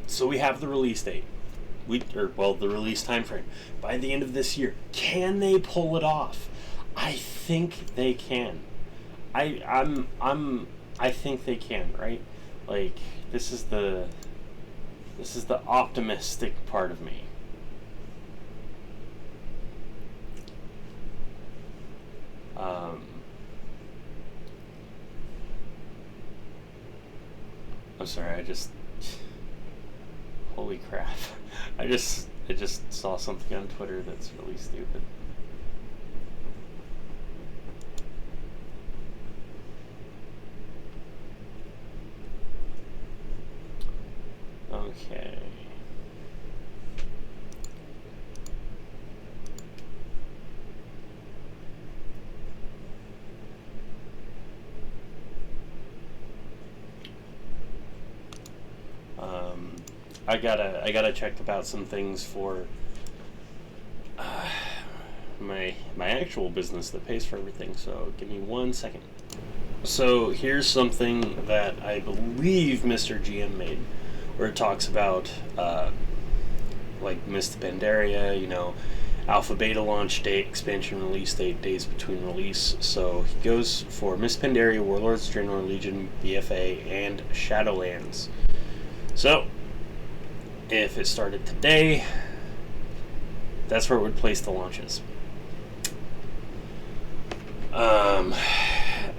So we have the release date. The release time frame. By the end of this year, can they pull it off? I think they can. I think they can, right? Like, this is the optimistic part of me. I'm sorry, holy crap. I just saw something on Twitter that's really stupid. Okay. I gotta check about some things for my actual business that pays for everything. So give me 1 second. So here's something that I believe Mr. GM made, where it talks about like Mist Pandaria, you know, alpha beta launch date, expansion release date, days between release. So he goes for Mist Pandaria, Warlords, Draenor Legion, BFA, and Shadowlands. So if it started today, that's where it would place the launches.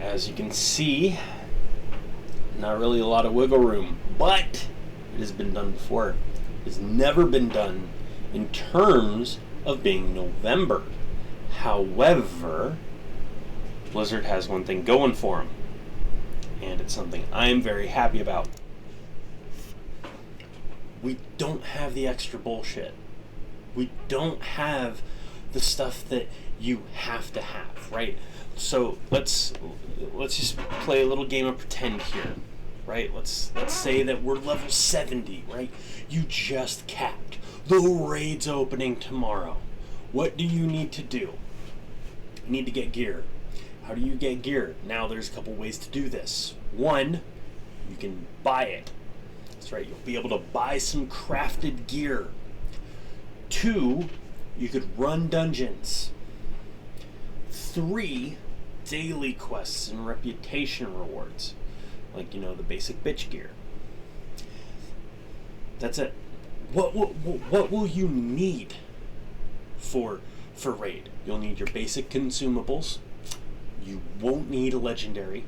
As you can see, not really a lot of wiggle room, but it has been done before. It has never been done in terms of being November. However, Blizzard has one thing going for them, and it's something I'm very happy about. We don't have the extra bullshit. We don't have the stuff that you have to have, right? So let's just play a little game of pretend here, right? Let's say that we're level 70, right? You just capped. The raid's opening tomorrow. What do you need to do? You need to get gear. How do you get gear? Now there's a couple ways to do this. One, you can buy it. That's right, you'll be able to buy some crafted gear. Two, you could run dungeons. Three, daily quests and reputation rewards, like, you know, the basic bitch gear. That's it. What will you need for raid? You'll need your basic consumables. You won't need a legendary.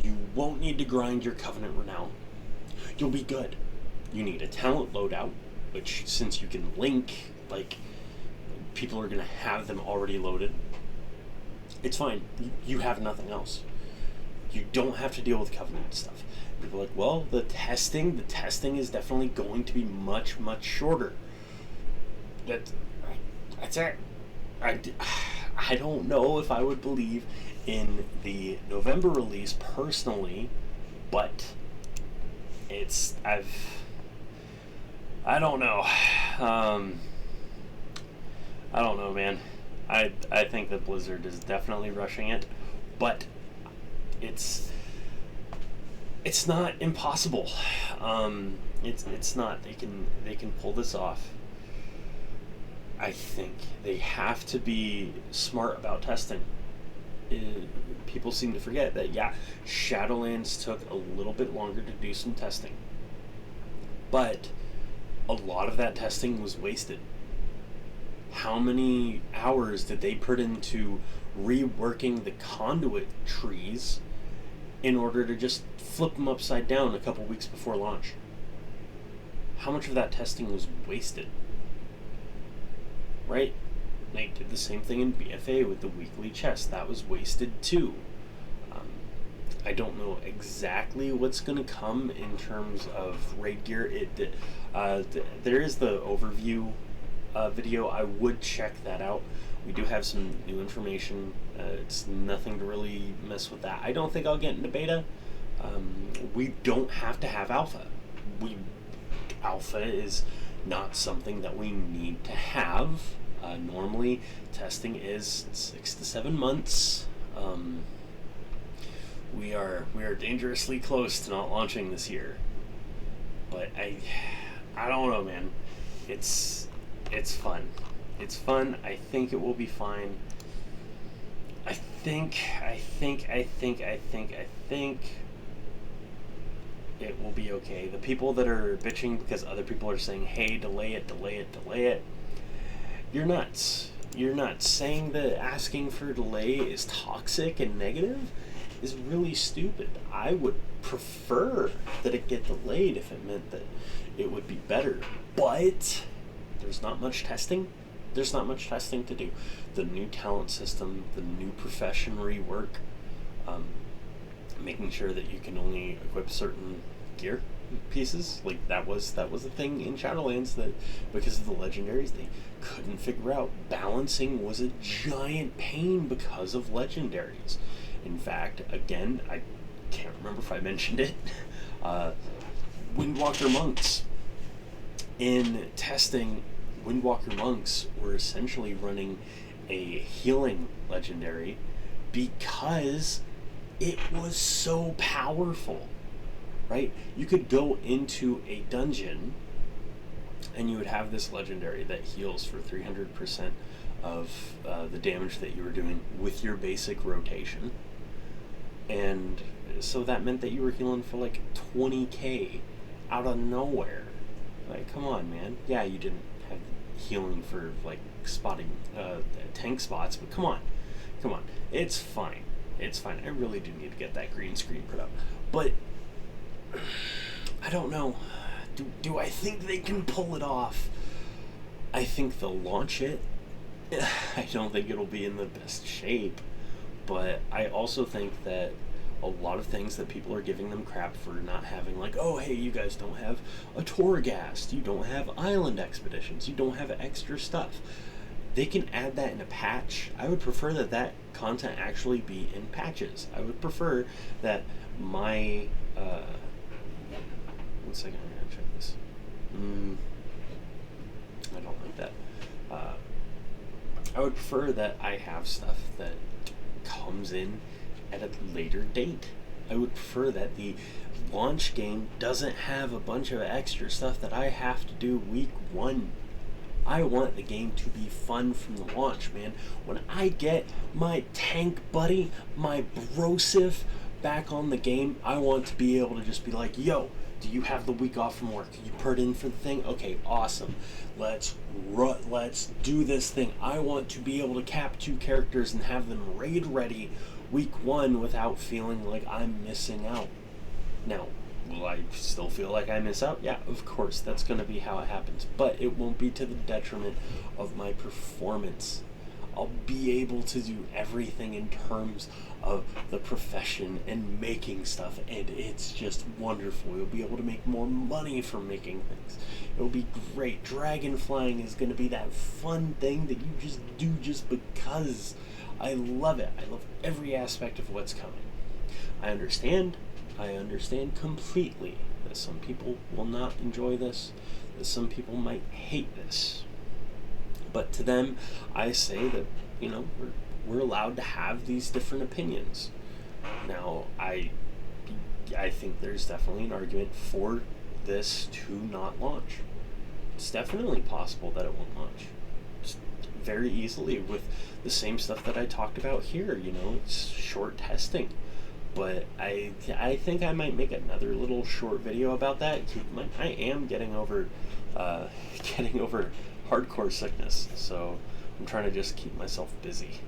You won't need to grind your Covenant Renown. You'll be good. You need a talent loadout, which, since you can link, like, people are going to have them already loaded. It's fine. You have nothing else. You don't have to deal with Covenant stuff. People are like, well, the testing is definitely going to be much, much shorter. That's it. I don't know if I would believe in the November release personally, but I don't know. I don't know, man. I think that Blizzard is definitely rushing it, but it's not impossible. It's not. They can pull this off. I think they have to be smart about testing. People seem to forget that, yeah, Shadowlands took a little bit longer to do some testing, but a lot of that testing was wasted. How many hours did they put into reworking the conduit trees in order to just flip them upside down a couple weeks before launch? How much of that testing was wasted? Right? They did the same thing in BFA with the weekly chest. That was wasted too. I don't know exactly what's going to come in terms of raid gear. There is the overview video. I would check that out. We do have some new information. It's nothing to really mess with that. I don't think I'll get into beta. We don't have to have alpha. Alpha is not something that we need to have. Normally, testing is 6 to 7 months. We are dangerously close to not launching this year. But I don't know, man. It's it's fun. It's fun. I think it will be fine. I think it will be okay. The people that are bitching because other people are saying, hey, delay it, delay it, delay it, you're nuts. You're nuts. Saying that asking for delay is toxic and negative is really stupid. I would prefer that it get delayed if it meant that it would be better. But there's not much testing. There's not much testing to do. The new talent system, the new profession rework, making sure that you can only equip certain gear pieces, like that was a thing in Shadowlands, that because of the legendaries they couldn't figure out. Balancing was a giant pain because of legendaries. In fact, again, I can't remember if I mentioned it, Windwalker monks. In testing, Windwalker monks were essentially running a healing legendary because it was so powerful, right? You could go into a dungeon and you would have this legendary that heals for 300% of the damage that you were doing with your basic rotation. And so that meant that you were healing for like 20k out of nowhere. Like, come on, man. Yeah, you didn't have healing for like spotting tank spots, but come on. It's fine. I really do need to get that green screen put up. But I don't know. Do I think they can pull it off? I think they'll launch it. I don't think it'll be in the best shape. But I also think that a lot of things that people are giving them crap for not having, like, oh, hey, you guys don't have a Torghast, you don't have island expeditions, you don't have extra stuff. They can add that in a patch. I would prefer that content actually be in patches. I would prefer that my... 1 second, I'm going to check this. I don't like that. I would prefer that I have stuff that comes in at a later date. I would prefer that the launch game doesn't have a bunch of extra stuff that I have to do week 1. I want the game to be fun from the launch, man. When I get my tank buddy, my brosif back on the game, I want to be able to just be like, yo, do you have the week off from work? You put in for the thing? Okay, awesome. Let's do this thing. I want to be able to cap 2 characters and have them raid ready week 1 without feeling like I'm missing out. Now, will I still feel like I miss out? Yeah, of course, that's going to be how it happens. But it won't be to the detriment of my performance. I'll be able to do everything in terms of the profession and making stuff, and it's just wonderful. You'll be able to make more money from making things. It'll be great. Dragonflying is going to be that fun thing that you just do just because. I love it. I love every aspect of what's coming. I understand completely that some people will not enjoy this, that some people might hate this. But to them, I say that, we're allowed to have these different opinions. Now, I think there's definitely an argument for this to not launch. It's definitely possible that it won't launch. It's very easily with the same stuff that I talked about here. It's short testing. But I think I might make another little short video about that. I am getting over hardcore sickness, so I'm trying to just keep myself busy.